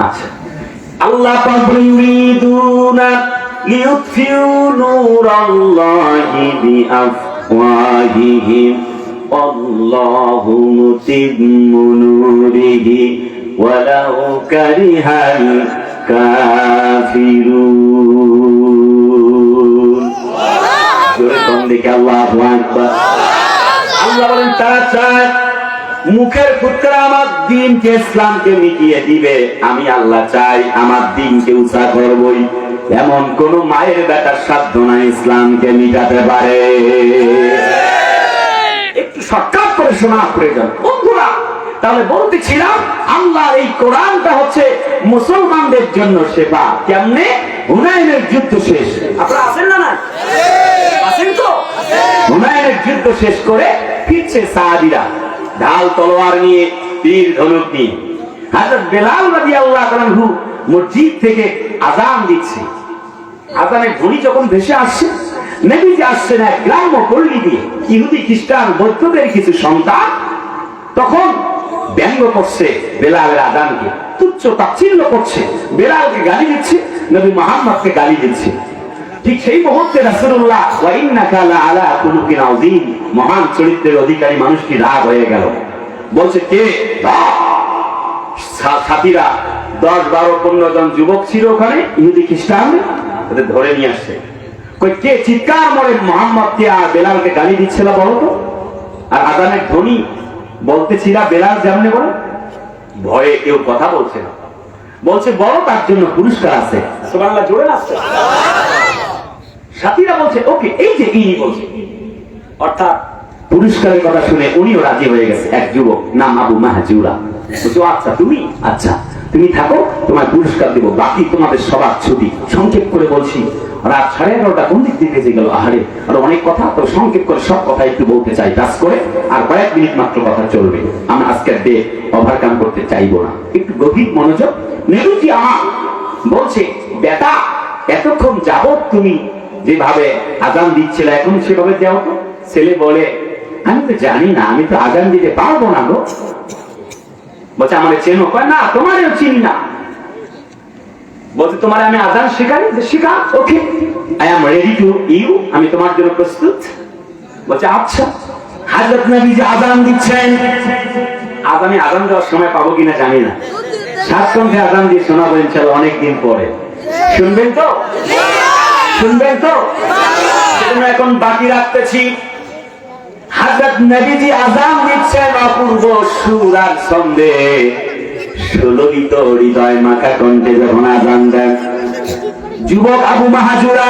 Speaker 1: আচ্ছা। আল্লাহ পাক ইউরিদুনা লিইউতফিউ নূরাল্লাহি বিআফওয়াহিহিম আল্লাহু মুতিম্মু নূরিহি ওয়ালাউ কারিহাল কাফিরুন। জোরে কোন দিকে আল্লাহু আকবার। আল্লাহ বলেন তারা চায় মুখের ফুৎকারে আমার দ্বীনকে, ইসলামকে মিটিয়ে দিবে। আমি আল্লাহ চাই আমার দ্বীনকে উঁচা করবই। এমন কোন মায়ের বেটার সাধ্য নাই ইসলামকে মিটাতে পারে। একটু শর্টকাট করে শোনা প্রয়োজন বন্ধুরা। তাহলে বলতেছিলাম, আল্লাহর এই কোরআনটা হচ্ছে মুসলমানদের জন্য সেবা। কেমনে? হুনাইনের যুদ্ধ শেষ, আপনারা আছেন না? না আছেন তো? হুনাইনের যুদ্ধ শেষ করে ফিরছে সাহাবীরা ঢাল তলোয়ার নিয়ে, তীর ধনুক নিয়ে। হযরত বেলাল রাদিয়াল্লাহু আনহু মসজিদ থেকে আযান দিচ্ছে। আযানের ধ্বনি যখন ভেসে আসছে, নবীজি আসছেন এক গ্রাম্য পল্লী দিয়ে। ইহুদি খ্রিস্টান বৌদ্ধদের কিছু সন্তান তখন ব্যঙ্গ করছে বেলালের আযানকে, তুচ্ছ তাচ্ছিল্য করছে, বেলালকে গালি দিচ্ছে, নবী মুহাম্মদকে গালি দিচ্ছে। ঠিক সেই মুহূর্তে রাসূলুল্লাহ ওয়া ইন্নাকা লাআলা খুলুকিন আযীম, মহান চরিত্রের অধিকারী মানুষটি রাগ হয়ে গেল। বলছে কে? সাথীরা 10-12-15 জন যুবক ছিল ওখানে, ইহুদি খ্রিস্টান, তাদের ধরে নিয়ে আসছে। কে চিৎকার মরে মোহাম্মদকে আর বেলালকে গালি দিচ্ছিল বলো তো? আর আজানের ধ্বনি বলতেছিল বেলাল যেমন বলে, ভয়ে কেউ কথা বলছে না, বলছে বড় তার জন্য পুরস্কার আছে। সুবহানাল্লাহ, জোরে আসছে। সাথীরা বলছে ওকে, এই যে ইনি বলছে, অর্থাৎ পুরস্কারের কথা শুনে উনিও রাজি হয়ে গেছে। এক যুবক নাম আবু মাহাজুরা বলছে আচ্ছা তুমি থাকো, তোমার পুরস্কার দেবো, বাকি তোমাদের সবার ছুটি। সংক্ষেপ করে বলছি, রাত 11:30 কোন দিক দিয়ে বেজে গেল, আহারে আর অনেক কথা, তো সংক্ষেপ করে সব কথা একটু বলতে চাই টাচ করে, আর কয়েক মিনিট মাত্র কথা চলবে, আমরা আজকের ডে ওভারকাম করতে চাইবো না, একটু গভীর মনোযোগ। নেরুজি আমার বলছে, বেটা এতক্ষণ যাবত তুমি যেভাবে আজান দিচ্ছিল এখন সেভাবে যাও তো। ছেলে বলে আমি তো জানি না, আমি তো আজান দিতে পারবো না গো। বলছে আমার চেনো? কয় না, তোমারও চিনি না। বলছে তোমার আমি আজান শেখাই, শেখা, okay, I am ready to you, আমি তোমার জন্য প্রস্তুত। বলছে আচ্ছা। হযরত নবী যে আজান দিচ্ছেন, আমি আজান দেওয়ার সময় পাবো কিনা জানি না, সাতকণ্ঠে আজান দিয়ে শোনাবো ইনশাআল্লাহ অনেকদিন পরে। শুনবেন তো? শুনবেন তো? সেজন্য এখন বাকি রাখতেছি। হযরত নবীজি আযান দিচ্ছেন অপূর্ব সুর আর ছন্দে, সুললিত হৃদয় মাখা কণ্ঠে যখন আযান দেন, যুবক আবু মাহাজুরা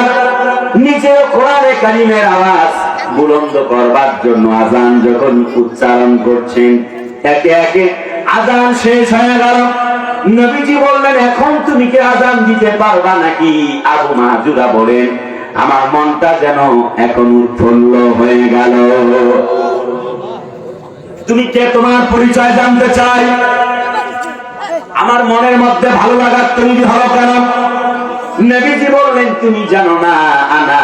Speaker 1: নিজেও কোরআনে কারীমের আওয়াজ বুলন্দ করবার জন্য আযান যখন উচ্চারণ করছেন, একে একে আযান শেষ হয়ে গেল। নবীজি বললেন এখন তুমি কি আযান দিতে পারবা নাকি? আবু মাহাজুরা বলেন আমার মনটা যেন এখন উৎফুল্ল হয়ে গেল। তুমি কে? তোমার পরিচয় জানতে চাই। আমার মনের মধ্যে ভালো লাগার তৈরি হলো কেন? নবীজি বললেন তুমি জানো না, আনা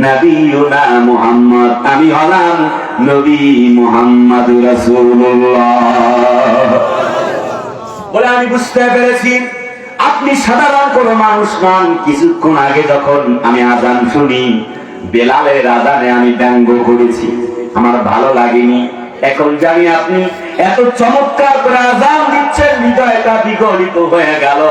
Speaker 1: নবিয়ুনা মুহাম্মদ, আমি হলাম নবী মুহাম্মদ রাসূলুল্লাহ। বলে আমি বুঝতে পেরেছি আপনি সাধারণ কোন মানুষ নন। কিছুক্ষণ আগে যখন আমি আজান শুনি, বেলালের আজানে আমি ব্যঙ্গ করেছি, আমার ভালো লাগেনি। এখন জানি আপনি এত চমৎকার করে আজান দিচ্ছেন, হৃদয়টা বিগলিত হয়ে গেল।